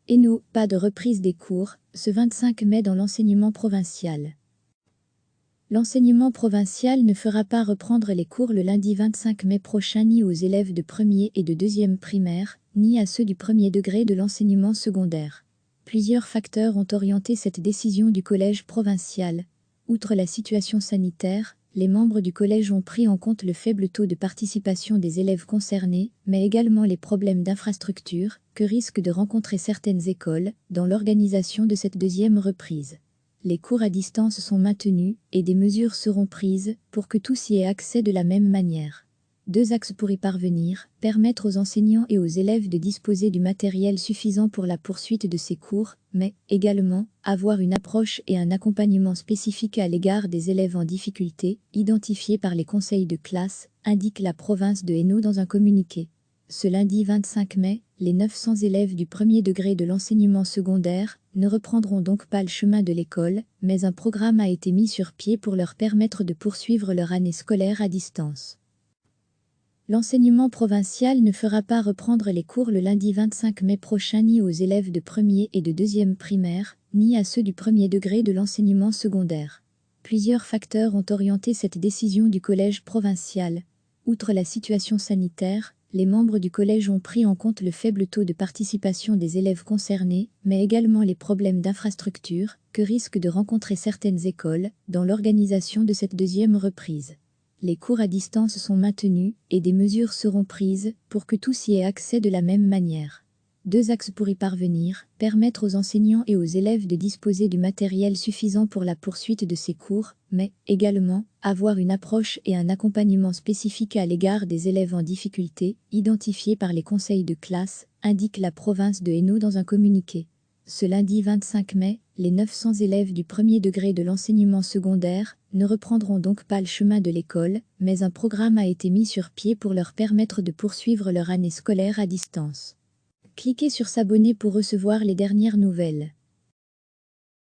Hainaut, pas de reprise des cours, ce 25 mai dans l'enseignement provincial. L'enseignement provincial ne fera pas reprendre les cours le lundi 25 mai prochain ni aux élèves de premier et de deuxième primaire, ni à ceux du premier degré de l'enseignement secondaire. Plusieurs facteurs ont orienté cette décision du collège provincial. Outre la situation sanitaire, les membres du collège ont pris en compte le faible taux de participation des élèves concernés, mais également les problèmes d'infrastructure que risquent de rencontrer certaines écoles dans l'organisation de cette deuxième reprise. Les cours à distance sont maintenus et des mesures seront prises pour que tous y aient accès de la même manière. Deux axes pour y parvenir: permettre aux enseignants et aux élèves de disposer du matériel suffisant pour la poursuite de ces cours, mais également avoir une approche et un accompagnement spécifique à l'égard des élèves en difficulté, identifiés par les conseils de classe, indique la province de Hainaut dans un communiqué. Ce lundi 25 mai, les 900 élèves du premier degré de l'enseignement secondaire ne reprendront donc pas le chemin de l'école, mais un programme a été mis sur pied pour leur permettre de poursuivre leur année scolaire à distance. L'enseignement provincial ne fera pas reprendre les cours le lundi 25 mai prochain ni aux élèves de premier et de deuxième primaire, ni à ceux du premier degré de l'enseignement secondaire. Plusieurs facteurs ont orienté cette décision du collège provincial. Outre la situation sanitaire, les membres du collège ont pris en compte le faible taux de participation des élèves concernés, mais également les problèmes d'infrastructure que risquent de rencontrer certaines écoles dans l'organisation de cette deuxième reprise. Les cours à distance sont maintenus et des mesures seront prises pour que tous y aient accès de la même manière. Deux axes pour y parvenir: permettre aux enseignants et aux élèves de disposer du matériel suffisant pour la poursuite de ces cours, mais également avoir une approche et un accompagnement spécifique à l'égard des élèves en difficulté, identifiés par les conseils de classe, indique la province de Hainaut dans un communiqué. Ce lundi 25 mai, les 900 élèves du premier degré de l'enseignement secondaire ne reprendront donc pas le chemin de l'école, mais un programme a été mis sur pied pour leur permettre de poursuivre leur année scolaire à distance. Cliquez sur s'abonner pour recevoir les dernières nouvelles.